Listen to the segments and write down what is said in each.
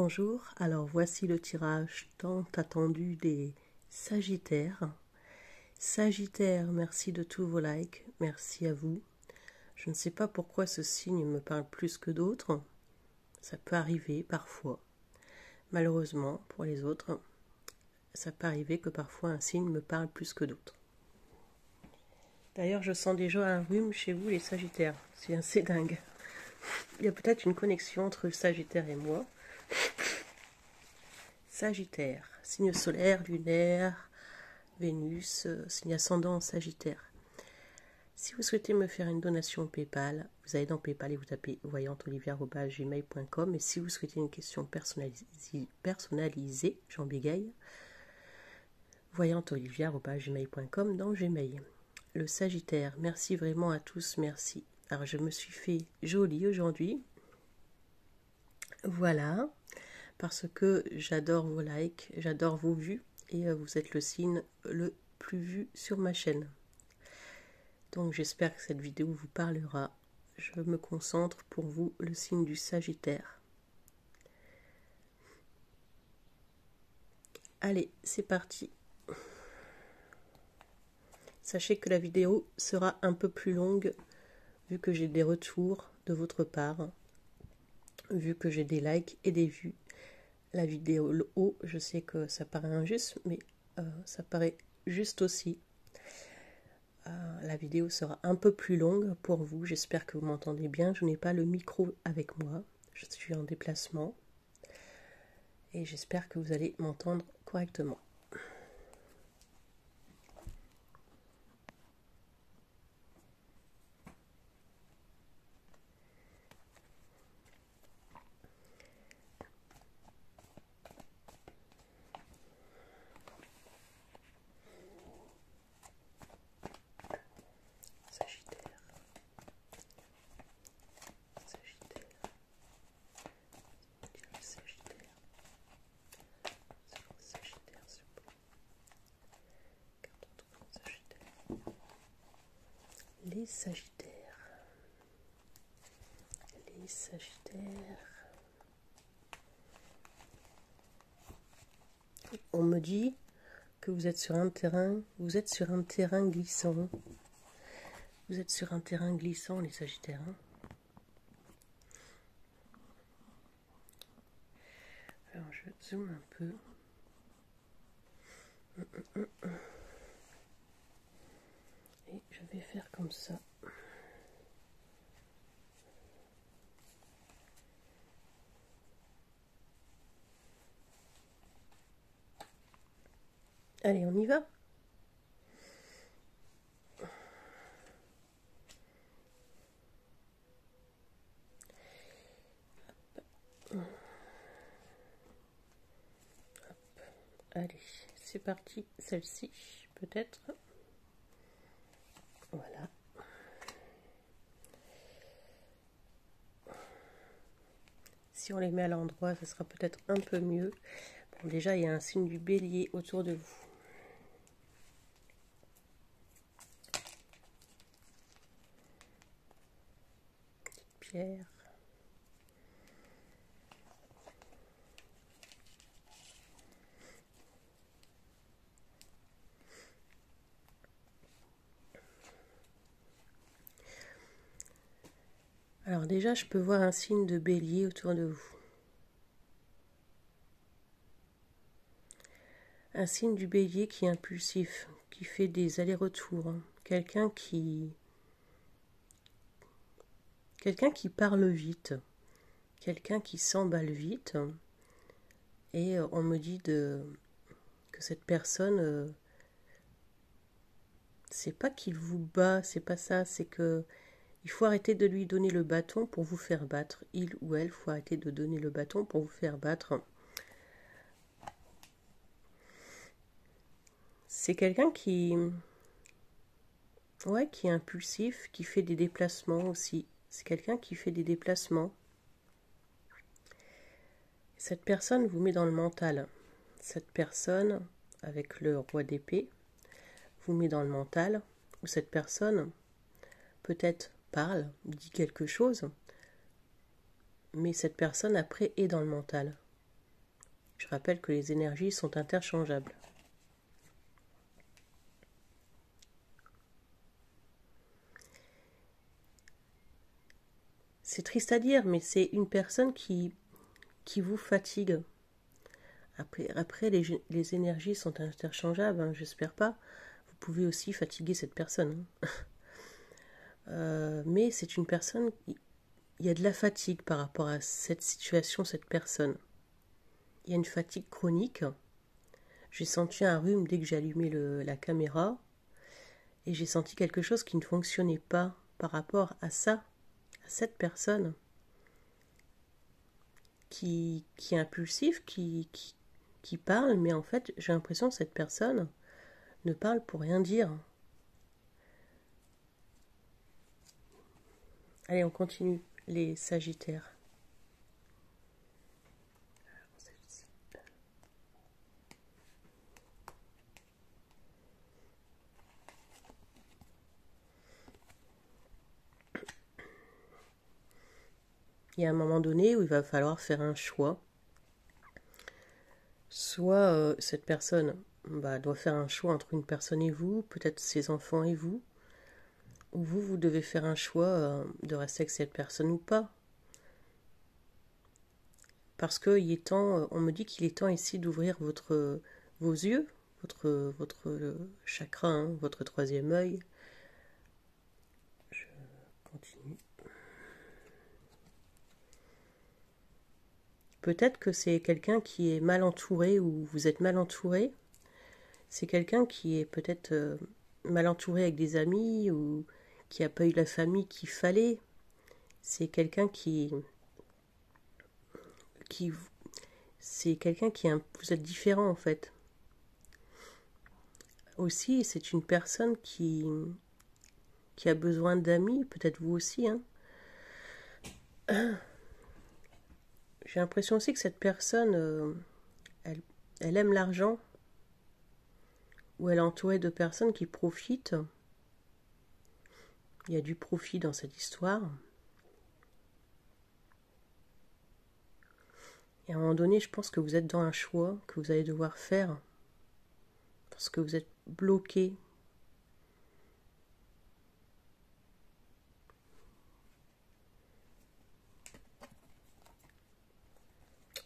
Bonjour, alors voici le tirage tant attendu des Sagittaires. Sagittaire, merci de tous vos likes, merci à vous. Je ne sais pas pourquoi ce signe me parle plus que d'autres. Ça peut arriver parfois. Malheureusement, pour les autres, ça peut arriver que parfois un signe me parle plus que d'autres. D'ailleurs, je sens déjà un rhume chez vous les Sagittaires. C'est assez dingue. Il y a peut-être une connexion entre le Sagittaire et moi. Sagittaire, signe solaire, lunaire, Vénus, signe ascendant Sagittaire. Si vous souhaitez me faire une donation PayPal, vous allez dans PayPal et vous tapez voyanteolivier@gmail.com. Et si vous souhaitez une question personnalisée, j'en bégaye, voyanteolivier@gmail.com dans Gmail. Le Sagittaire, merci vraiment à tous, merci. Alors je me suis fait jolie aujourd'hui. Voilà. Parce que j'adore vos likes, j'adore vos vues et vous êtes le signe le plus vu sur ma chaîne. Donc j'espère que cette vidéo vous parlera. Je me concentre pour vous, le signe du Sagittaire. Allez, c'est parti. Sachez que la vidéo sera un peu plus longue vu que j'ai des retours de votre part, vu que j'ai des likes et des vues. La vidéo le haut, je sais que ça paraît injuste, mais ça paraît juste aussi. La vidéo sera un peu plus longue pour vous. J'espère que vous m'entendez bien. Je n'ai pas le micro avec moi. Je suis en déplacement. Et j'espère que vous allez m'entendre correctement. Les Sagittaires. Les Sagittaires. On me dit que vous êtes sur un terrain, glissant. Vous êtes sur un terrain glissant, les Sagittaires. Alors je zoome un peu. Et je vais faire comme ça. Allez, on y va. Allez, c'est parti. Celle-ci, peut-être. Voilà. Si on les met à l'endroit, ça sera peut-être un peu mieux. Bon, déjà, il y a un signe du bélier autour de vous. Petite pierre. Alors déjà, je peux voir un signe de bélier autour de vous. Un signe du bélier qui est impulsif, qui fait des allers-retours. Quelqu'un qui parle vite, quelqu'un qui s'emballe vite. Et on me dit que cette personne, c'est pas qu'il vous bat, c'est pas ça, c'est que il faut arrêter de lui donner le bâton pour vous faire battre. Il ou elle, faut arrêter de donner le bâton pour vous faire battre. C'est quelqu'un qui est impulsif, qui fait des déplacements aussi. C'est quelqu'un qui fait des déplacements. Cette personne vous met dans le mental. Cette personne, avec le roi d'épée, vous met dans le mental, où cette personne, peut-être parle, dit quelque chose, mais cette personne après est dans le mental. Je rappelle que les énergies sont interchangeables. C'est triste à dire, mais c'est une personne qui vous fatigue. Après les énergies sont interchangeables, hein, j'espère pas. Vous pouvez aussi fatiguer cette personne. Mais c'est une personne, il y a de la fatigue par rapport à cette situation, cette personne. Il y a une fatigue chronique. J'ai senti un rhume dès que j'ai allumé la caméra. Et j'ai senti quelque chose qui ne fonctionnait pas par rapport à ça, à cette personne qui est impulsif, qui parle, mais en fait, j'ai l'impression que cette personne ne parle pour rien dire. Allez, on continue, les Sagittaires. Il y a un moment donné où il va falloir faire un choix. Soit cette personne doit faire un choix entre une personne et vous, peut-être ses enfants et vous, ou vous devez faire un choix de rester avec cette personne ou pas. Parce que il est temps, on me dit qu'il est temps ici d'ouvrir vos yeux, votre chakra, hein, votre troisième œil. Je continue. Peut-être que c'est quelqu'un qui est mal entouré ou vous êtes mal entouré. C'est quelqu'un qui est peut-être mal entouré avec des amis ou qui n'a pas eu la famille qu'il fallait. C'est quelqu'un c'est quelqu'un vous êtes différent en fait. Aussi, c'est une personne qui a besoin d'amis, peut-être vous aussi, hein. J'ai l'impression aussi que cette personne, elle aime l'argent, ou elle est entourée de personnes qui profitent. Il y a du profit dans cette histoire. Et à un moment donné, je pense que vous êtes dans un choix que vous allez devoir faire, parce que vous êtes bloqué.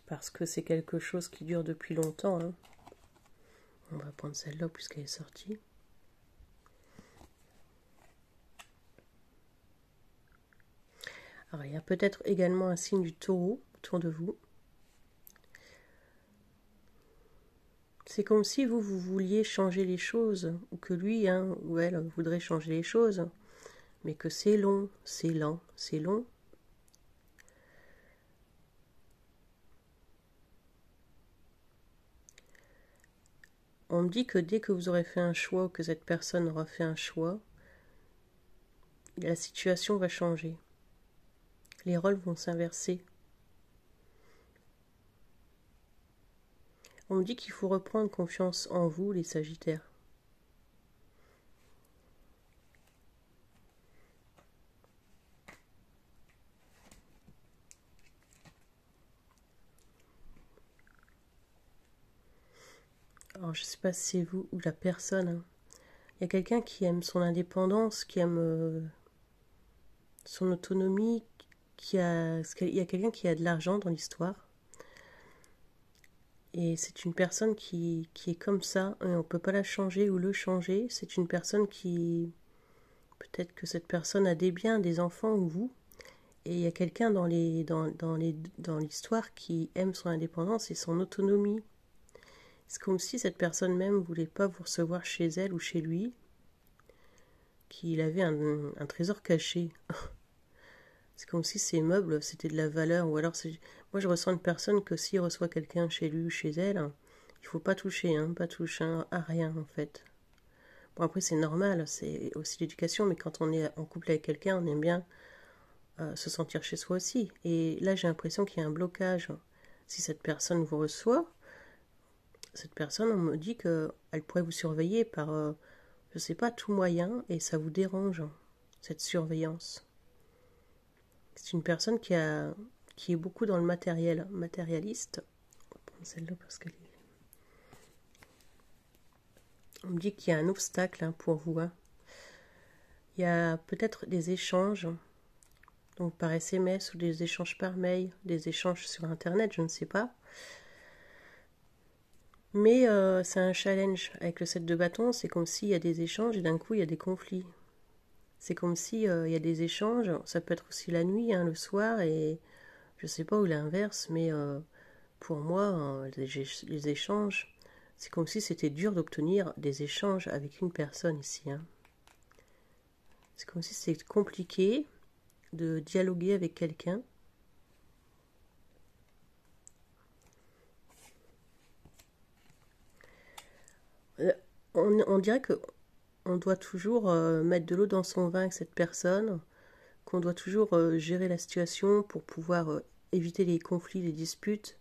Parce que c'est quelque chose qui dure depuis longtemps, hein. On va prendre celle-là puisqu'elle est sortie. Alors, il y a peut-être également un signe du taureau autour de vous. C'est comme si vous vouliez changer les choses, ou que lui, hein, ou elle, voudrait changer les choses, mais que c'est long, c'est lent, c'est long. On me dit que dès que vous aurez fait un choix, ou que cette personne aura fait un choix, la situation va changer. Les rôles vont s'inverser. On me dit qu'il faut reprendre confiance en vous, les Sagittaires. Alors, je ne sais pas si c'est vous ou la personne, hein. Il y a quelqu'un qui aime son indépendance, qui aime son autonomie, il y a quelqu'un qui a de l'argent dans l'histoire. Et c'est une personne qui est comme ça, et on ne peut pas la changer ou le changer. C'est une personne qui... Peut-être que cette personne a des biens, des enfants ou vous. Et il y a quelqu'un dans l'histoire qui aime son indépendance et son autonomie. C'est comme si cette personne même ne voulait pas vous recevoir chez elle ou chez lui, qu'il avait un trésor caché. C'est comme si ces meubles, c'était de la valeur. Ou alors, moi, je ressens une personne que s'il reçoit quelqu'un chez lui ou chez elle, il faut pas toucher, hein, pas toucher à rien, en fait. Bon, après, c'est normal, c'est aussi l'éducation, mais quand on est en couple avec quelqu'un, on aime bien se sentir chez soi aussi. Et là, j'ai l'impression qu'il y a un blocage. Si cette personne vous reçoit, cette personne, on me dit qu'elle pourrait vous surveiller par, je sais pas, tout moyen, et ça vous dérange, cette surveillance. C'est une personne qui est beaucoup dans le matériel, matérialiste. On va prendre celle-là parce qu'elle est... On me dit qu'il y a un obstacle hein, pour vous. Hein. Il y a peut-être des échanges, donc par SMS ou des échanges par mail, des échanges sur Internet, je ne sais pas. Mais c'est un challenge. Avec le 7 de bâton, c'est comme s'il y a des échanges et d'un coup, il y a des conflits. C'est comme s'il y a des échanges. Ça peut être aussi la nuit, hein, le soir, et je ne sais pas, ou l'inverse, mais pour moi, les échanges, c'est comme si c'était dur d'obtenir des échanges avec une personne ici. Hein. C'est comme si c'était compliqué de dialoguer avec quelqu'un. On dirait que on doit toujours mettre de l'eau dans son vin avec cette personne, qu'on doit toujours gérer la situation pour pouvoir éviter les conflits, les disputes.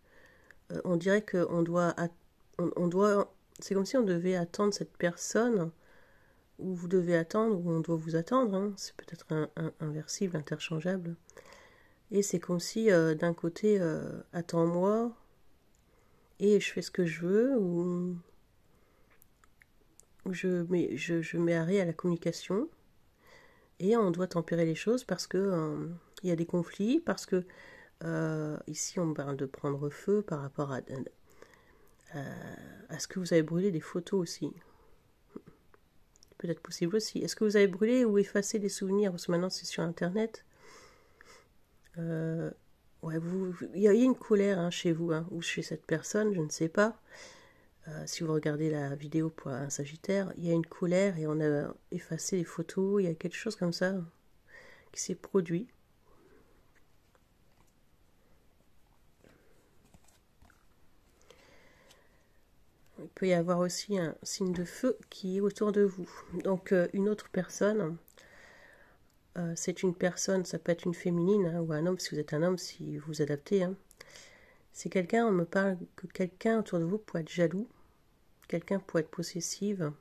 On dirait qu'on doit, on doit, c'est comme si on devait attendre cette personne, ou vous devez attendre, ou on doit vous attendre. Hein. C'est peut-être inversible, interchangeable. Et c'est comme si d'un côté, attends-moi, et je fais ce que je veux, ou je mets arrêt à la communication. Et on doit tempérer les choses parce que il y a des conflits, parce que ici on parle de prendre feu par rapport à ce que vous avez brûlé des photos aussi. Peut-être possible aussi. Est-ce que vous avez brûlé ou effacé des souvenirs? Parce que maintenant c'est sur Internet. Ouais, il y a une colère hein, chez vous, hein, ou chez cette personne, je ne sais pas. Si vous regardez la vidéo pour un Sagittaire, il y a une colère et on a effacé les photos, il y a quelque chose comme ça qui s'est produit. Il peut y avoir aussi un signe de feu qui est autour de vous. Donc une autre personne, c'est une personne, ça peut être une féminine hein, ou un homme, si vous êtes un homme, si vous vous adaptez. Hein. C'est quelqu'un, on me parle que quelqu'un autour de vous pourrait être jaloux, quelqu'un pourrait être possessive.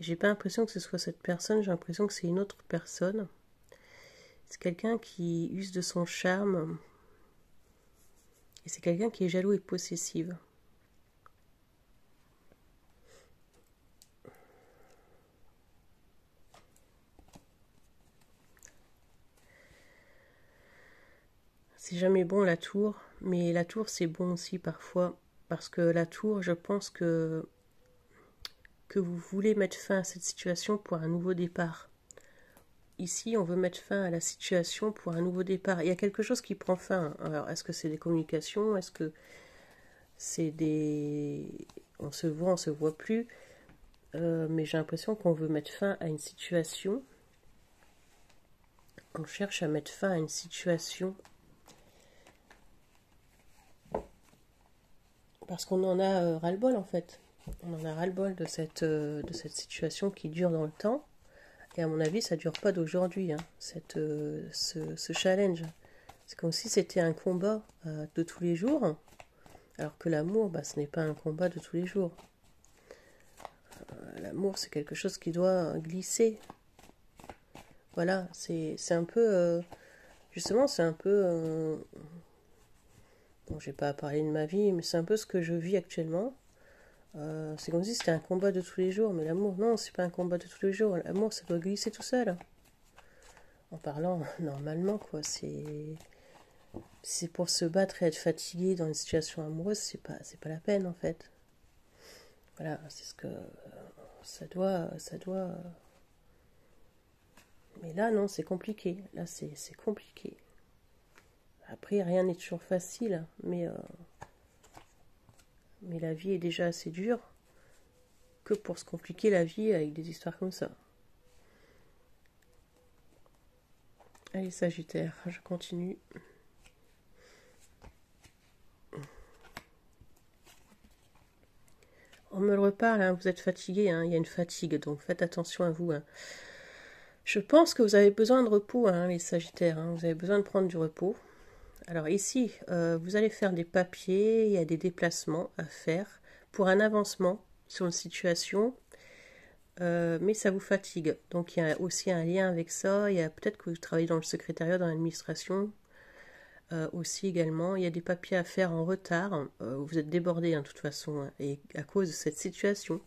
J'ai pas l'impression que ce soit cette personne, j'ai l'impression que c'est une autre personne. C'est quelqu'un qui use de son charme. Et c'est quelqu'un qui est jaloux et possessive. C'est jamais bon la tour, mais la tour c'est bon aussi parfois. Parce que la tour, je pense que vous voulez mettre fin à cette situation pour un nouveau départ. Ici, on veut mettre fin à la situation pour un nouveau départ. Il y a quelque chose qui prend fin. Alors, est-ce que c'est des communications? Est-ce que c'est des... On se voit plus. Mais j'ai l'impression qu'on veut mettre fin à une situation. On cherche à mettre fin à une situation. Parce qu'on en a ras-le-bol, en fait. On en a ras-le-bol de cette situation qui dure dans le temps. Et à mon avis, ça ne dure pas d'aujourd'hui, hein, ce challenge. C'est comme si c'était un combat de tous les jours, alors que l'amour, bah, ce n'est pas un combat de tous les jours. L'amour, c'est quelque chose qui doit glisser. Voilà, c'est un peu... justement, c'est un peu... bon, j'ai pas à parler de ma vie, mais c'est un peu ce que je vis actuellement. C'est comme si c'était un combat de tous les jours, mais l'amour, non, c'est pas un combat de tous les jours. L'amour, ça doit glisser tout seul. En parlant normalement, quoi, c'est pour se battre et être fatigué dans une situation amoureuse, c'est pas la peine en fait. Voilà, c'est ce que ça doit. Mais là, non, c'est compliqué. Là, c'est compliqué. Après, rien n'est toujours facile, mais la vie est déjà assez dure que pour se compliquer la vie avec des histoires comme ça. Allez, Sagittaire, je continue. On me le reparle, hein, vous êtes fatigué, hein, il y a une fatigue, donc faites attention à vous. Hein. Je pense que vous avez besoin de repos, hein, les Sagittaires, hein, vous avez besoin de prendre du repos. Alors ici, vous allez faire des papiers, il y a des déplacements à faire pour un avancement sur une situation, mais ça vous fatigue. Donc il y a aussi un lien avec ça, il y a peut-être que vous travaillez dans le secrétariat, dans l'administration, aussi également, il y a des papiers à faire en retard. Vous êtes débordé, hein, de toute façon, hein, et à cause de cette situation.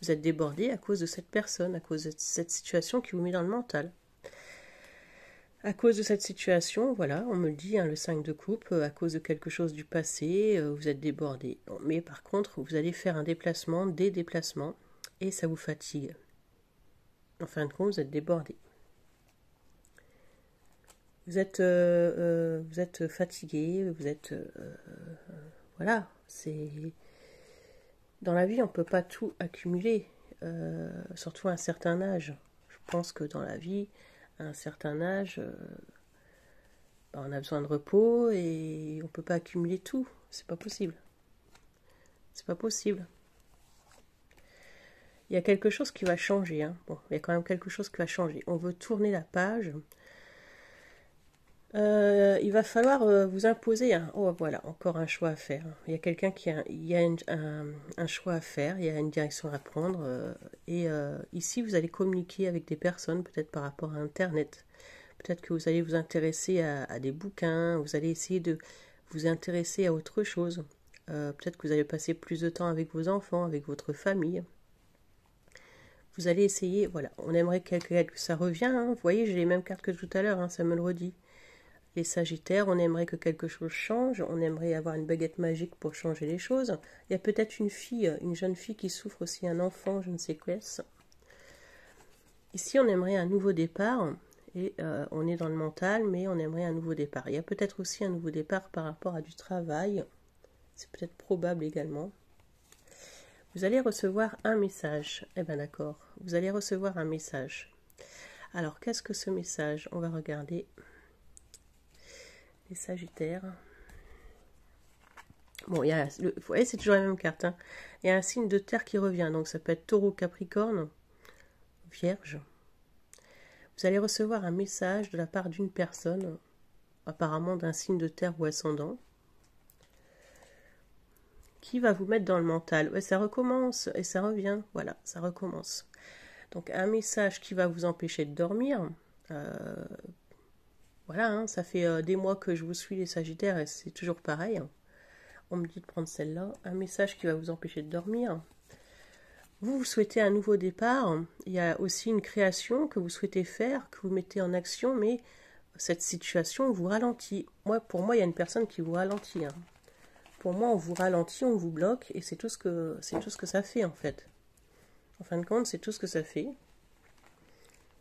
Vous êtes débordé à cause de cette personne, à cause de cette situation qui vous met dans le mental. À cause de cette situation, voilà, on me le dit, hein, le 5 de coupe, à cause de quelque chose du passé, vous êtes débordé. Mais par contre, vous allez faire un déplacement, des déplacements, et ça vous fatigue. En fin de compte, vous êtes débordé. Vous êtes fatigué, vous êtes... voilà, c'est... Dans la vie, on ne peut pas tout accumuler, surtout à un certain âge. Je pense que dans la vie, à un certain âge, on a besoin de repos et on ne peut pas accumuler tout. C'est pas possible. C'est pas possible. Il y a quelque chose qui va changer. Hein. Bon, il y a quand même quelque chose qui va changer. On veut tourner la page. Il va falloir vous imposer oh voilà, encore un choix à faire. Il y a quelqu'un il y a un choix à faire, il y a une direction à prendre. Ici, vous allez communiquer avec des personnes, peut-être par rapport à Internet. Peut-être que vous allez vous intéresser à des bouquins, vous allez essayer de vous intéresser à autre chose. Peut-être que vous allez passer plus de temps avec vos enfants, avec votre famille. Vous allez essayer, voilà, on aimerait que ça revienne. Hein. Vous voyez, j'ai les mêmes cartes que tout à l'heure, hein, ça me le redit. Les Sagittaires, on aimerait que quelque chose change, on aimerait avoir une baguette magique pour changer les choses. Il y a peut-être une fille, une jeune fille qui souffre aussi, un enfant, je ne sais quoi. Ici, on aimerait un nouveau départ, et on est dans le mental, mais on aimerait un nouveau départ. Il y a peut-être aussi un nouveau départ par rapport à du travail, c'est peut-être probable également. Vous allez recevoir un message, eh bien d'accord, vous allez recevoir un message. Alors, qu'est-ce que ce message? On va regarder. Les Sagittaires. Bon, vous voyez, c'est toujours la même carte. Hein. Il y a un signe de terre qui revient. Donc, ça peut être Taureau, Capricorne, Vierge. Vous allez recevoir un message de la part d'une personne, apparemment d'un signe de terre ou ascendant, qui va vous mettre dans le mental. Ouais, ça recommence et ça revient. Voilà, ça recommence. Donc, un message qui va vous empêcher de dormir. Voilà, hein, ça fait des mois que je vous suis les Sagittaires et c'est toujours pareil. Hein. On me dit de prendre celle-là. Un message qui va vous empêcher de dormir. Vous souhaitez un nouveau départ. Il y a aussi une création que vous souhaitez faire, que vous mettez en action, mais cette situation vous ralentit. Pour moi, il y a une personne qui vous ralentit. Hein. Pour moi, on vous ralentit, on vous bloque et c'est tout ce que ça fait en fait. En fin de compte, c'est tout ce que ça fait.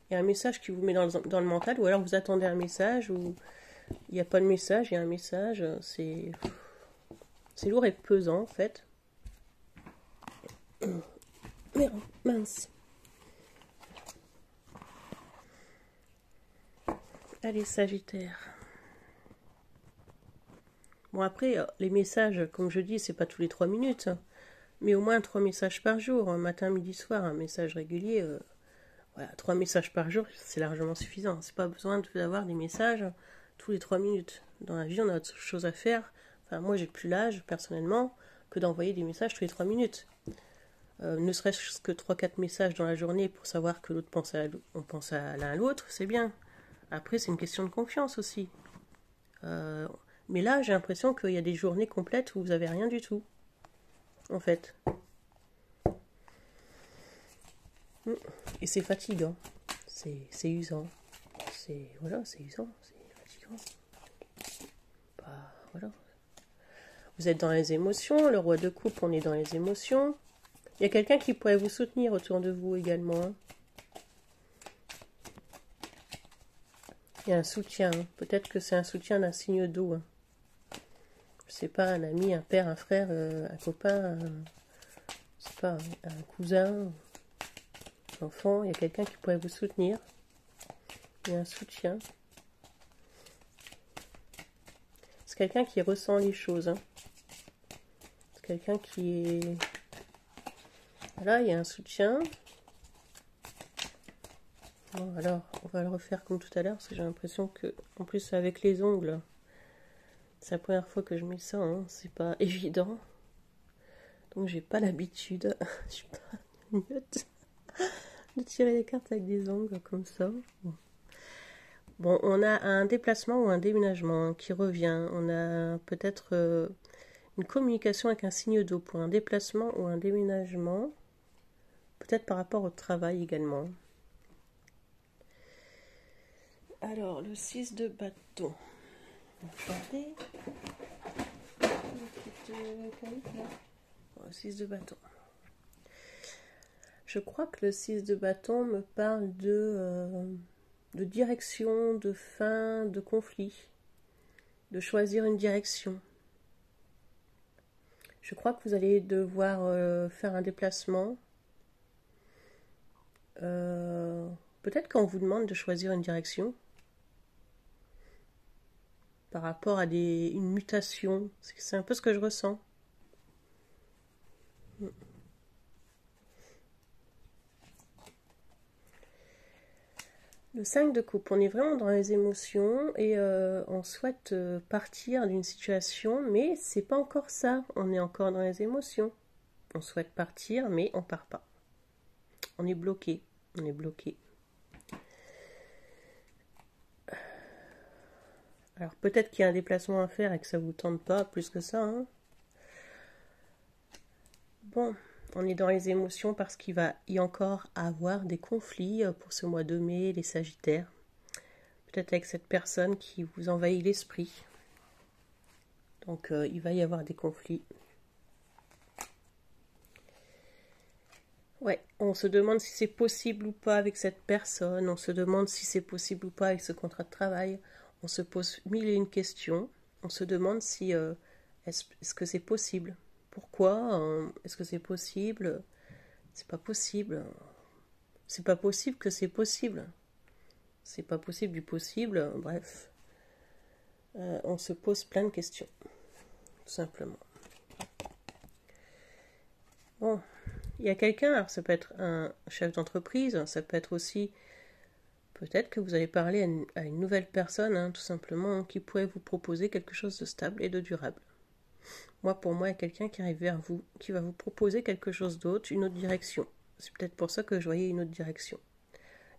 Il y a un message qui vous met dans le mental, ou alors vous attendez un message, ou il n'y a pas de message, il y a un message, c'est lourd et pesant en fait. Merde, mince. Allez, Sagittaire. Bon, après, les messages, comme je dis, c'est pas tous les 3 minutes, hein, mais au moins 3 messages par jour, matin, midi, soir, un message régulier. Voilà, 3 messages par jour, c'est largement suffisant. C'est pas besoin d'avoir des messages tous les 3 minutes. Dans la vie, on a autre chose à faire. Enfin, moi, j'ai plus l'âge, personnellement, que d'envoyer des messages tous les 3 minutes. Ne serait-ce que 3-4 messages dans la journée pour savoir que l'autre pense on pense à l'un à l'autre, c'est bien. Après, c'est une question de confiance aussi. Mais là, j'ai l'impression qu'il y a des journées complètes où vous n'avez rien du tout. En fait. Et c'est fatigant. C'est usant. Voilà, c'est usant. C'est fatigant. Bah, voilà. Vous êtes dans les émotions. Le roi de coupe, on est dans les émotions. Il y a quelqu'un qui pourrait vous soutenir autour de vous également. Hein. Il y a un soutien. Peut-être que c'est un soutien d'un signe d'eau. Hein. Je sais pas, un ami, un père, un frère, un copain, je sais pas, un cousin, un enfant. Il y a quelqu'un qui pourrait vous soutenir. Il y a un soutien. C'est quelqu'un qui ressent les choses. Hein. C'est quelqu'un qui est... Voilà, il y a un soutien. Bon, alors, on va le refaire comme tout à l'heure, parce que j'ai l'impression que, en plus, avec les ongles, c'est la première fois que je mets ça, hein, c'est pas évident. Donc, j'ai pas l'habitude, je suis pas mignonne, de tirer les cartes avec des ongles comme ça. Bon. Bon, on a un déplacement ou un déménagement qui revient. On a peut-être une communication avec un signe d'eau pour un déplacement ou un déménagement. Peut-être par rapport au travail également. Alors, le 6 de bâton. Regardez. Le 6 de bâton. Je crois que le 6 de bâton me parle de direction, de fin, de conflit, de choisir une direction. Je crois que vous allez devoir faire un déplacement. Peut-être qu'on vous demande de choisir une direction par rapport à une mutation. C'est un peu ce que je ressens. Le 5 de coupe, on est vraiment dans les émotions et on souhaite partir d'une situation, mais c'est pas encore ça. On est encore dans les émotions. On souhaite partir, mais on part pas. On est bloqué. On est bloqué. Alors peut-être qu'il y a un déplacement à faire et que ça vous tente pas plus que ça. Hein. Bon, on est dans les émotions parce qu'il va y encore avoir des conflits pour ce mois de mai, les Sagittaires. Peut-être avec cette personne qui vous envahit l'esprit. Donc il va y avoir des conflits. Ouais, on se demande si c'est possible ou pas avec cette personne. On se demande si c'est possible ou pas avec ce contrat de travail. On se pose mille et une questions. On se demande si est-ce que c'est possible. Pourquoi est-ce que c'est possible? C'est pas possible. C'est pas possible que c'est possible. C'est pas possible du possible. Bref, on se pose plein de questions, tout simplement. Bon, il y a quelqu'un. Alors ça peut être un chef d'entreprise. Ça peut être aussi peut-être que vous allez parler à une nouvelle personne, hein, tout simplement, qui pourrait vous proposer quelque chose de stable et de durable. Moi, pour moi, il y a quelqu'un qui arrive vers vous, qui va vous proposer quelque chose d'autre, une autre direction. C'est peut-être pour ça que je voyais une autre direction.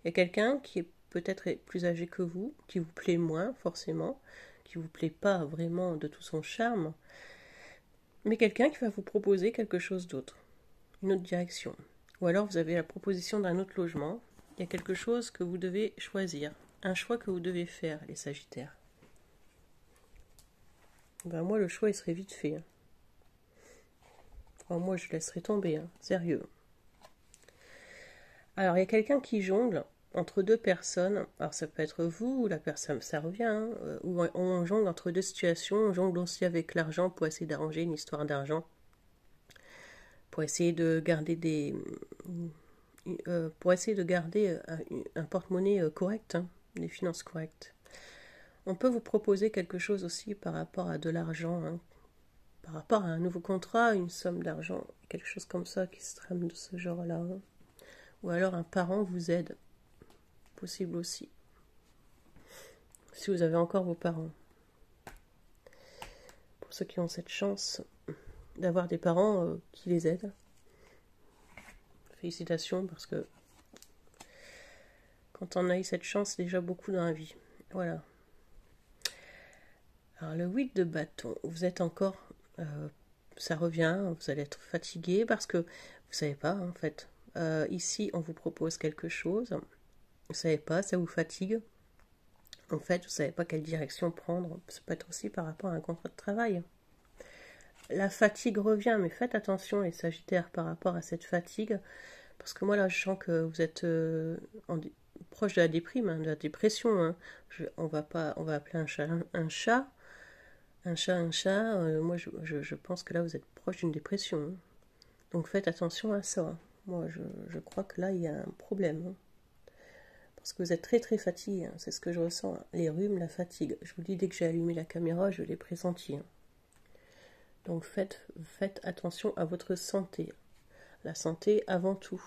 Il y a quelqu'un qui est peut-être plus âgé que vous, qui vous plaît moins, forcément, qui vous plaît pas vraiment de tout son charme, mais quelqu'un qui va vous proposer quelque chose d'autre, une autre direction. Ou alors vous avez la proposition d'un autre logement. Il y a quelque chose que vous devez choisir, un choix que vous devez faire, les Sagittaires. Ben moi, le choix, il serait vite fait. Hein. Enfin, moi, je laisserai tomber, hein. Sérieux. Alors, il y a quelqu'un qui jongle entre deux personnes. Alors, ça peut être vous ou la personne, ça revient. Hein. Ou on jongle entre deux situations. On jongle aussi avec l'argent pour essayer d'arranger une histoire d'argent. Pour essayer de garder un porte-monnaie correct, hein, des finances correctes. On peut vous proposer quelque chose aussi par rapport à de l'argent, hein, par rapport à un nouveau contrat, une somme d'argent, quelque chose comme ça qui se trame de ce genre-là. Hein. Ou alors un parent vous aide, possible aussi. Si vous avez encore vos parents. Pour ceux qui ont cette chance d'avoir des parents qui les aident. Félicitations parce que quand on a eu cette chance, c'est déjà beaucoup dans la vie. Voilà. Alors le 8 de bâton, vous êtes encore, ça revient, vous allez être fatigué parce que vous savez pas en fait. Ici, on vous propose quelque chose, vous savez pas, ça vous fatigue. En fait, vous savez pas quelle direction prendre. Ça peut être aussi par rapport à un contrat de travail. La fatigue revient, mais faites attention les Sagittaires par rapport à cette fatigue, parce que moi là, je sens que vous êtes proche de la déprime, hein, de la dépression. Hein. On va appeler un chat un chat. Un chat, moi je pense que là vous êtes proche d'une dépression. Hein. Donc faites attention à ça. Hein. Moi je crois que là il y a un problème. Hein. Parce que vous êtes très très fatigué, hein. C'est ce que je ressens. Hein. Les rhumes, la fatigue. Je vous dis, dès que j'ai allumé la caméra, je l'ai pressenti. Hein. Donc faites attention à votre santé. La santé avant tout.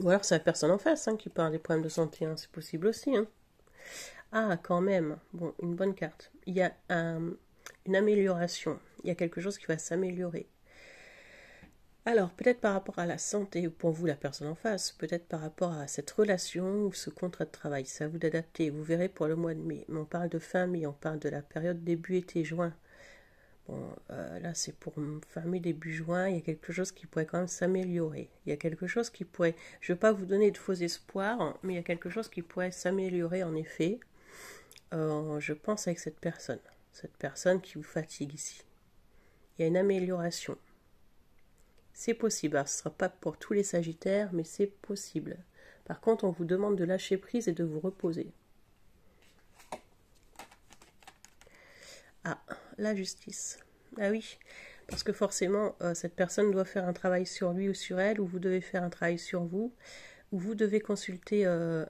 Ou alors c'est la personne en face hein, qui parle des problèmes de santé. Hein. C'est possible aussi. Hein. Ah, quand même. Bon, une bonne carte. Il y a une amélioration. Il y a quelque chose qui va s'améliorer. Alors, peut-être par rapport à la santé, ou pour vous, la personne en face, peut-être par rapport à cette relation ou ce contrat de travail, c'est à vous d'adapter. Vous verrez pour le mois de mai. Mais on parle de fin mai, on parle de la période début été, juin. Bon, là, c'est pour fin mai, début juin, il y a quelque chose qui pourrait quand même s'améliorer. Il y a quelque chose qui pourrait... Je ne veux pas vous donner de faux espoirs, mais il y a quelque chose qui pourrait s'améliorer, en effet. Je pense avec cette personne qui vous fatigue ici. Il y a une amélioration. C'est possible. Alors, ce ne sera pas pour tous les Sagittaires, mais c'est possible. Par contre, on vous demande de lâcher prise et de vous reposer. Ah, la justice. Ah oui, parce que forcément, cette personne doit faire un travail sur lui ou sur elle, ou vous devez faire un travail sur vous, ou vous devez consulter un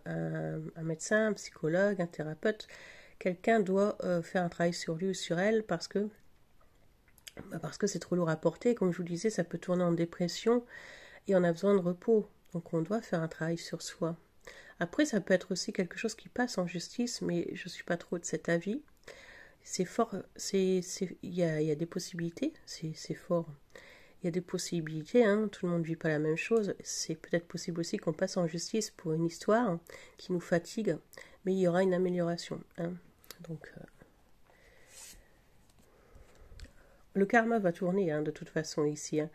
médecin, un psychologue, un thérapeute. Quelqu'un doit faire un travail sur lui ou sur elle parce que c'est trop lourd à porter. Comme je vous disais, ça peut tourner en dépression et on a besoin de repos. Donc on doit faire un travail sur soi. Après, ça peut être aussi quelque chose qui passe en justice, mais je ne suis pas trop de cet avis. C'est fort, il y a des possibilités, c'est fort. Il y a des possibilités, hein, tout le monde ne vit pas la même chose. C'est peut-être possible aussi qu'on passe en justice pour une histoire qui nous fatigue, mais il y aura une amélioration. Hein. Donc, le karma va tourner, hein, de toute façon, ici. Hein.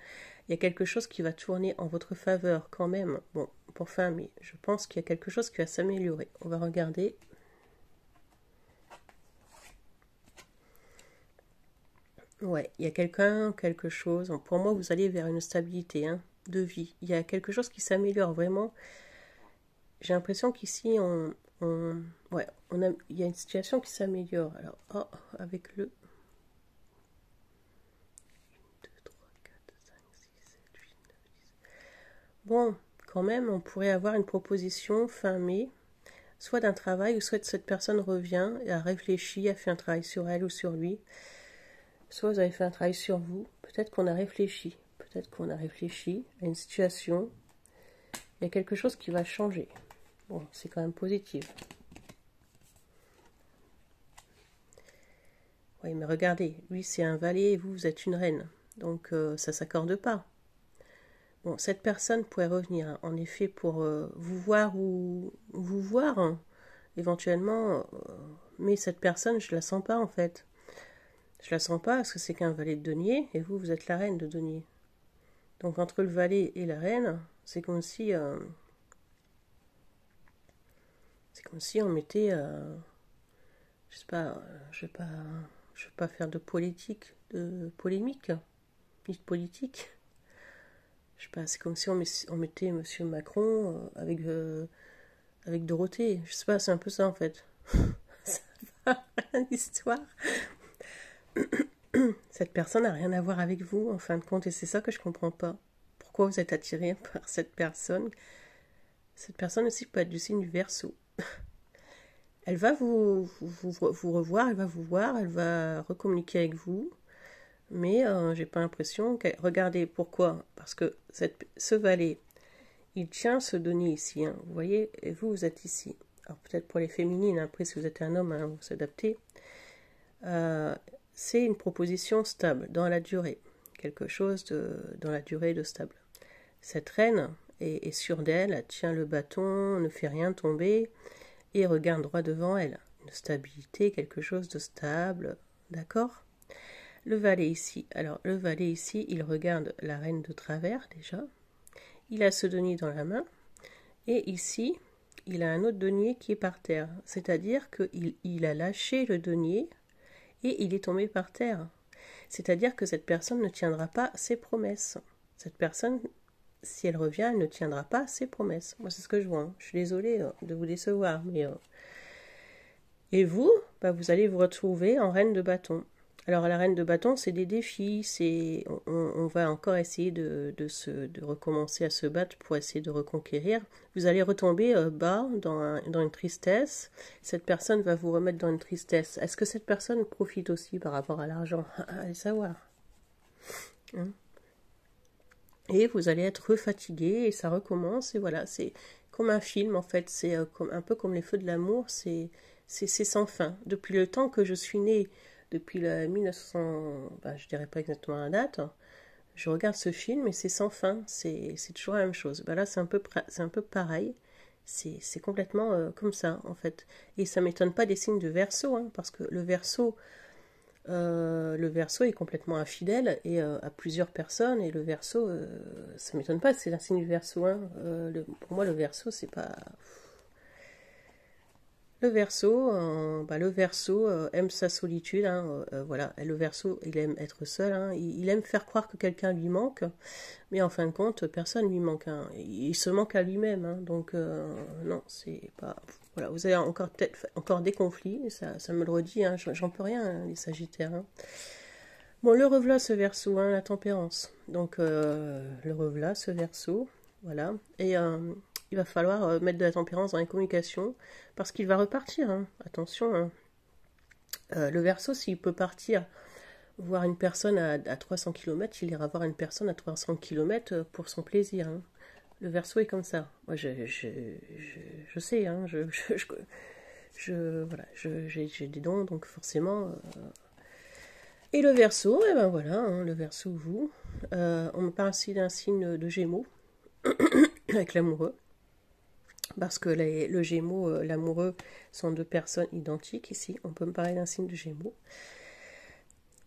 Il y a quelque chose qui va tourner en votre faveur quand même. Bon, pour fin, mais je pense qu'il y a quelque chose qui va s'améliorer. On va regarder. Ouais, il y a quelque chose. Pour moi, vous allez vers une stabilité, hein, de vie. Il y a quelque chose qui s'améliore vraiment. J'ai l'impression qu'ici, il y a une situation qui s'améliore. Alors, avec le 1, 2, 3, 4, 5, 6, 7, 8, 9, 10. Bon, quand même, on pourrait avoir une proposition fin mai, soit d'un travail, ou soit cette personne revient et a réfléchi, a fait un travail sur elle ou sur lui. Soit vous avez fait un travail sur vous, peut-être qu'on a réfléchi à une situation, il y a quelque chose qui va changer. Bon, c'est quand même positif. Oui, mais regardez, lui c'est un valet et vous, vous êtes une reine, donc ça ne s'accorde pas. Bon, cette personne pourrait revenir, hein, en effet, pour vous voir ou vous voir, hein, éventuellement, mais cette personne, je ne la sens pas en fait. Je la sens pas parce que c'est qu'un valet de denier et vous, vous êtes la reine de denier. Donc entre le valet et la reine, c'est comme si on mettait, je sais pas, je vais pas faire de polémique, ni de politique. Je sais pas, c'est comme si on mettait Monsieur Macron avec Dorothée. Je sais pas, c'est un peu ça en fait. Ça va, l'histoire. Cette personne n'a rien à voir avec vous, en fin de compte, et c'est ça que je comprends pas. Pourquoi vous êtes attiré par cette personne? Cette personne aussi peut être du signe du Verseau. Elle va vous revoir, elle va vous voir, elle va recommuniquer avec vous, mais j'ai pas l'impression qu'elle... Regardez, pourquoi? Parce que ce valet, il tient ce denier ici, hein, vous voyez, et vous, vous êtes ici. Alors peut-être pour les féminines, après si vous êtes un homme, hein, vous s'adaptez. C'est une proposition stable dans la durée, quelque chose dans la durée de stable. Cette reine est sûre d'elle, elle tient le bâton, ne fait rien tomber et regarde droit devant elle. Une stabilité, quelque chose de stable, d'accord? Le valet ici, alors le valet ici, il regarde la reine de travers déjà. Il a ce denier dans la main et ici, il a un autre denier qui est par terre. C'est-à-dire qu'il a lâché le denier et il est tombé par terre. C'est-à-dire que cette personne ne tiendra pas ses promesses. Cette personne, si elle revient, elle ne tiendra pas ses promesses. Moi, c'est ce que je vois. Hein. Je suis désolée de vous décevoir. Mais, et vous, vous allez vous retrouver en reine de bâton. Alors, la reine de bâton, c'est des défis. On va encore essayer de recommencer à se battre pour essayer de reconquérir. Vous allez retomber bas dans une tristesse. Cette personne va vous remettre dans une tristesse. Est-ce que cette personne profite aussi par rapport à l'argent? Allez savoir. Hein? Et vous allez être fatigué et ça recommence. Et voilà, c'est comme un film en fait. C'est un peu comme les feux de l'amour. C'est sans fin. Depuis le temps que je suis née, depuis la 1900, je dirais pas exactement la date, Je regarde ce film et c'est sans fin, c'est toujours la même chose. Bah là, c'est un peu pareil. C'est complètement comme ça, en fait. Et ça m'étonne pas des signes de Verseau, hein, parce que le Verseau est complètement infidèle et à plusieurs personnes. Et le Verseau, ça m'étonne pas, c'est un signe du Verseau. Hein. Pour moi, le Verseau, c'est pas. Le Verseau aime sa solitude, hein, voilà. Le Verseau, il aime être seul, hein, il aime faire croire que quelqu'un lui manque, mais en fin de compte, personne lui manque, hein. Il se manque à lui-même, hein, donc non, c'est pas. Voilà, vous avez encore peut-être encore des conflits, ça me le redit, hein, j'en peux rien, hein, les Sagittaires. Hein. Bon, le revelà, ce Verseau, hein, la tempérance. Donc le revelà, ce Verseau, voilà, et il va falloir mettre de la tempérance dans les communications parce qu'il va repartir. Hein. Attention, hein. Le Verseau, s'il peut partir voir une personne à 300 km, il ira voir une personne à 300 km pour son plaisir. Hein. Le Verseau est comme ça. Moi, je sais, hein, voilà, j'ai des dons, donc forcément. Et le Verseau, et ben voilà, hein, le Verseau, vous. On me parle ici d'un signe de Gémeaux avec l'amoureux. Parce que le Gémeaux, l'amoureux, sont deux personnes identiques ici. On peut me parler d'un signe de Gémeaux.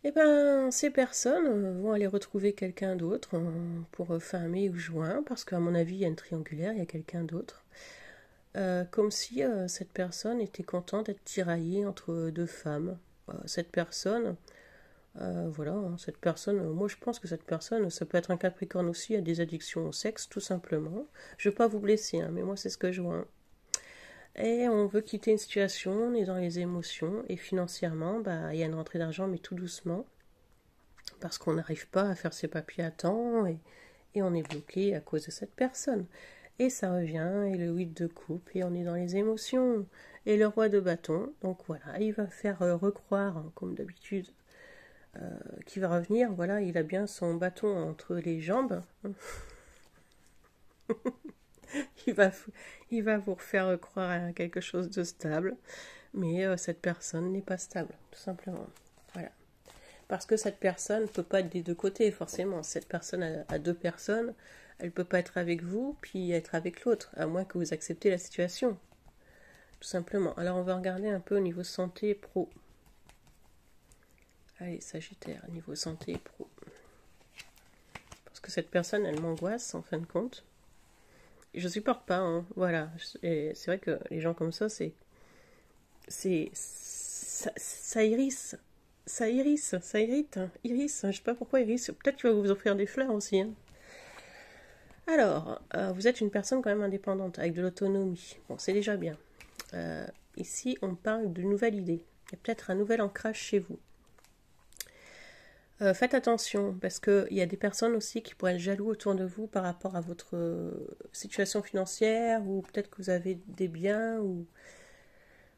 Et bien, ces personnes vont aller retrouver quelqu'un d'autre pour fin mai ou juin, parce qu'à mon avis, il y a une triangulaire, il y a quelqu'un d'autre. Comme si cette personne était contente d'être tiraillée entre deux femmes. Cette personne, voilà, hein, cette personne, moi je pense que cette personne, ça peut être un Capricorne aussi, a des addictions au sexe, tout simplement. Je ne veux pas vous blesser, hein, mais moi c'est ce que je vois. Hein. Et on veut quitter une situation, on est dans les émotions, et financièrement, bah, il y a une rentrée d'argent, mais tout doucement, parce qu'on n'arrive pas à faire ses papiers à temps, et on est bloqué à cause de cette personne. Et ça revient, et le 8 de coupe, et on est dans les émotions, et le roi de bâton, donc voilà, il va faire recroire, hein, comme d'habitude, qui va revenir, voilà, il a bien son bâton entre les jambes. il va vous faire croire à quelque chose de stable, mais cette personne n'est pas stable, tout simplement. Voilà. Parce que cette personne ne peut pas être des deux côtés, forcément. Cette personne a deux personnes, elle ne peut pas être avec vous, puis être avec l'autre, à moins que vous acceptez la situation. Tout simplement. Alors on va regarder un peu au niveau santé pro. Allez, Sagittaire, niveau santé pro. Parce que cette personne, elle m'angoisse, en fin de compte. Je supporte pas, hein. Voilà. Et c'est vrai que les gens comme ça, ça irrite. Ça irrite. Iris, je sais pas pourquoi Iris. Peut-être qu'il va vous offrir des fleurs aussi. Hein. Alors, vous êtes une personne quand même indépendante, avec de l'autonomie. Bon, c'est déjà bien. Ici, on parle de nouvelles idées. Il y a peut-être un nouvel ancrage chez vous. Faites attention, parce qu'il y a des personnes aussi qui pourraient être jaloux autour de vous par rapport à votre situation financière, ou peut-être que vous avez des biens, ou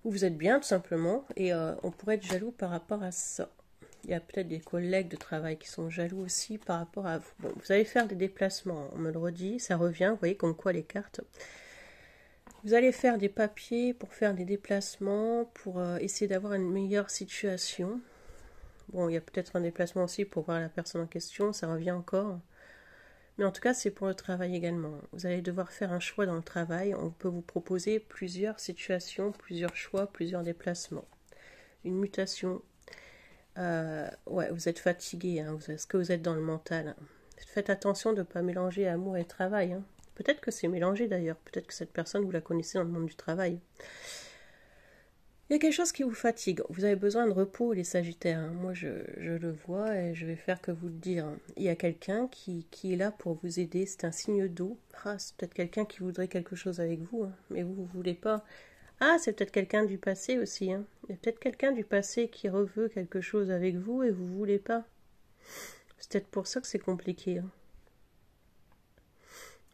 vous êtes bien tout simplement, et on pourrait être jaloux par rapport à ça. Il y a peut-être des collègues de travail qui sont jaloux aussi par rapport à vous. Bon, vous allez faire des déplacements, on me le redit, ça revient, vous voyez comme quoi les cartes. Vous allez faire des papiers pour faire des déplacements, pour essayer d'avoir une meilleure situation. Bon, il y a peut-être un déplacement aussi pour voir la personne en question, ça revient encore. Mais en tout cas, c'est pour le travail également. Vous allez devoir faire un choix dans le travail. On peut vous proposer plusieurs situations, plusieurs choix, plusieurs déplacements. Une mutation. Ouais, vous êtes fatigué. Hein. Est-ce que vous êtes dans le mental? Faites attention de ne pas mélanger amour et travail. Hein. Peut-être que c'est mélangé d'ailleurs. Peut-être que cette personne, vous la connaissez dans le monde du travail. Il y a quelque chose qui vous fatigue. Vous avez besoin de repos, les Sagittaires. Hein. Moi, je le vois et je vais faire que vous le dire. Il y a quelqu'un qui est là pour vous aider. C'est un signe d'eau. Ah, c'est peut-être quelqu'un qui voudrait quelque chose avec vous, hein. Mais vous ne voulez pas. Ah, c'est peut-être quelqu'un du passé aussi. Hein. Il y a peut-être quelqu'un du passé qui reveut quelque chose avec vous et vous ne voulez pas. C'est peut-être pour ça que c'est compliqué. Hein.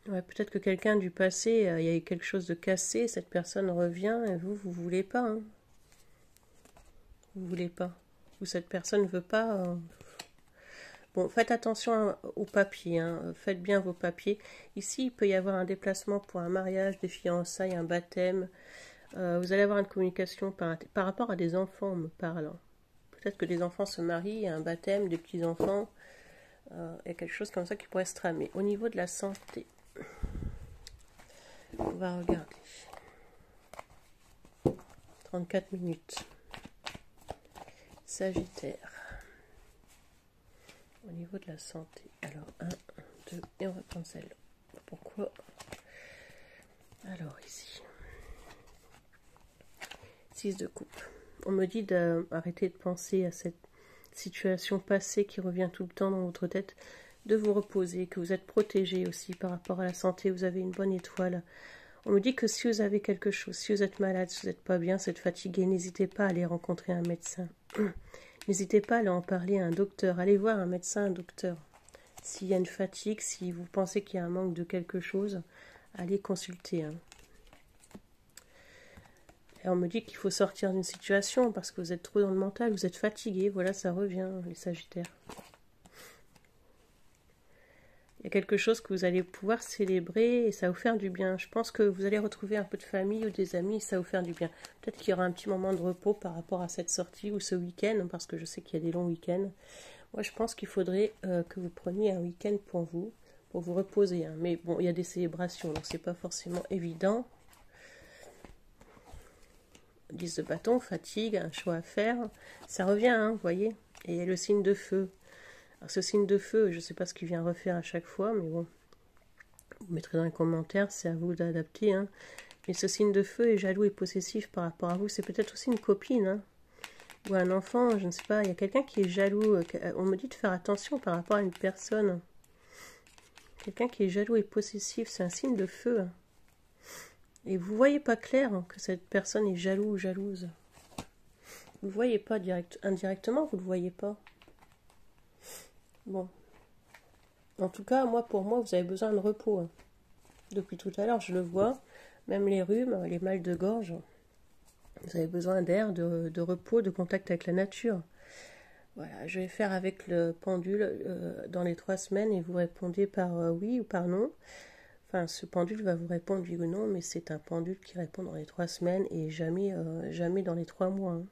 Ouais, peut-être que quelqu'un du passé, il y a eu quelque chose de cassé, cette personne revient et vous ne voulez pas. Hein. Vous voulez pas. Ou cette personne ne veut pas. Bon, faites attention aux papiers. Hein. Faites bien vos papiers. Ici, il peut y avoir un déplacement pour un mariage, des fiançailles, un baptême. Vous allez avoir une communication par rapport à des enfants, me parlant. Peut-être que des enfants se marient, il y a un baptême, des petits-enfants. Il y a quelque chose comme ça qui pourrait se tramer. Au niveau de la santé, on va regarder. 34 minutes. Sagittaire. Au niveau de la santé. Alors, 1, 2, et on va prendre celle-là. Pourquoi? Alors, ici. 6 de coupe. On me dit d'arrêter de penser à cette situation passée qui revient tout le temps dans votre tête, de vous reposer, que vous êtes protégé aussi par rapport à la santé, vous avez une bonne étoile. On me dit que si vous avez quelque chose, si vous êtes malade, si vous n'êtes pas bien, si vous êtes fatigué, n'hésitez pas à aller rencontrer un médecin. N'hésitez pas à aller en parler à un docteur, allez voir un médecin, un docteur. S'il y a une fatigue, si vous pensez qu'il y a un manque de quelque chose, allez consulter. Et on me dit qu'il faut sortir d'une situation parce que vous êtes trop dans le mental, vous êtes fatigué, voilà, ça revient, les Sagittaires. Il y a quelque chose que vous allez pouvoir célébrer et ça va vous faire du bien. Je pense que vous allez retrouver un peu de famille ou des amis et ça va vous faire du bien. Peut-être qu'il y aura un petit moment de repos par rapport à cette sortie ou ce week-end, parce que je sais qu'il y a des longs week-ends. Moi, je pense qu'il faudrait que vous preniez un week-end pour vous reposer. Mais bon, il y a des célébrations, donc c'est pas forcément évident. 10 de bâton, fatigue, un choix à faire. Ça revient, vous voyez. Et le signe de feu. Alors, ce signe de feu, je ne sais pas ce qu'il vient refaire à chaque fois, mais bon, vous mettrez dans les commentaires, c'est à vous d'adapter. Mais ce signe de feu est jaloux et possessif par rapport à vous. C'est peut-être aussi une copine, ou un enfant, je ne sais pas. Il y a quelqu'un qui est jaloux. On me dit de faire attention par rapport à une personne. Quelqu'un qui est jaloux et possessif, c'est un signe de feu. Et vous ne voyez pas clair que cette personne est jaloux ou jalouse. Vous ne le voyez pas indirectement, vous ne le voyez pas. Bon. En tout cas, pour moi, vous avez besoin de repos. Depuis tout à l'heure, je le vois. Même les rhumes, les mal de gorge. Vous avez besoin d'air, de repos, de contact avec la nature. Voilà, je vais faire avec le pendule dans les 3 semaines et vous répondez par oui ou par non. Enfin, ce pendule va vous répondre oui ou non, mais c'est un pendule qui répond dans les 3 semaines et jamais, jamais dans les 3 mois.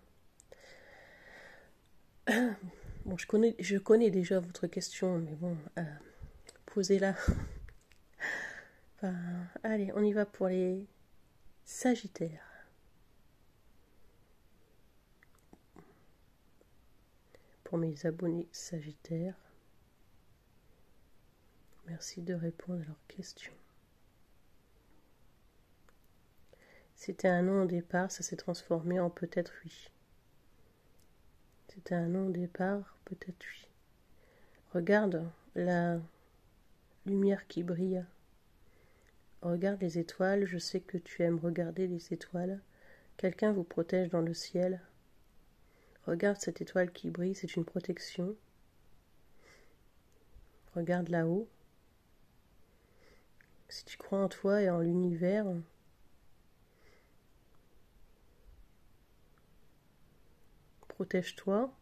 Bon, je connais déjà votre question, mais bon, posez-la. Enfin, allez, on y va pour les Sagittaires. Pour mes abonnés Sagittaires, merci de répondre à leurs questions. C'était un non au départ, ça s'est transformé en peut-être oui. C'était un non au départ, peut-être oui. Regarde la lumière qui brille. Regarde les étoiles, je sais que tu aimes regarder les étoiles. Quelqu'un vous protège dans le ciel. Regarde cette étoile qui brille, c'est une protection. Regarde là-haut. Si tu crois en toi et en l'univers, protège-toi.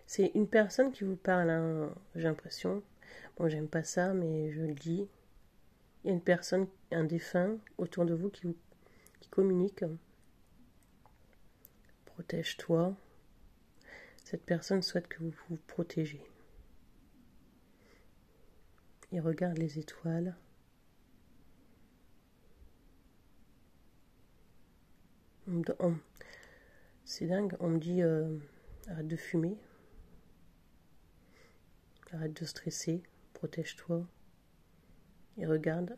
C'est une personne qui vous parle, j'ai l'impression. Bon, j'aime pas ça, mais je le dis. Il y a une personne, un défunt autour de vous qui communique. Protège-toi. Cette personne souhaite que vous vous protégez. Il regarde les étoiles. C'est dingue, on me dit arrête de fumer, arrête de stresser, protège-toi et regarde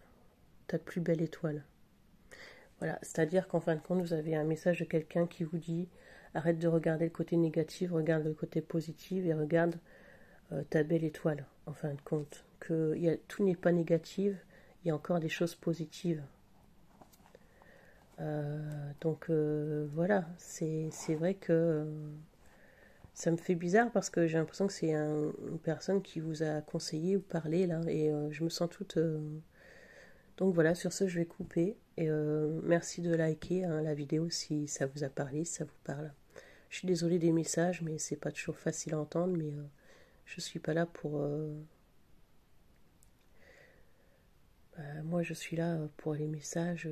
ta plus belle étoile. Voilà, c'est-à-dire qu'en fin de compte, vous avez un message de quelqu'un qui vous dit arrête de regarder le côté négatif, regarde le côté positif et regarde ta belle étoile. En fin de compte, tout n'est pas négatif, il y a encore des choses positives. Donc voilà, c'est vrai que ça me fait bizarre parce que j'ai l'impression que c'est une personne qui vous a conseillé ou parlé là et je me sens toute... Donc voilà, sur ce je vais couper et merci de liker la vidéo si ça vous a parlé, si ça vous parle. Je suis désolée des messages mais c'est pas toujours facile à entendre, mais je suis pas là pour... moi je suis là pour les messages,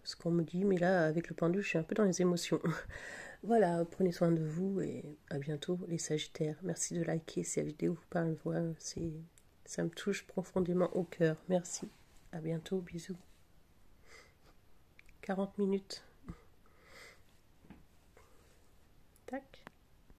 ce qu'on me dit, mais là avec le pendule je suis un peu dans les émotions. Voilà, prenez soin de vous et à bientôt les Sagittaires. Merci de liker si la vidéo vous parle. Voilà, ça me touche profondément au cœur. Merci. À bientôt, bisous. 40 minutes. Tac.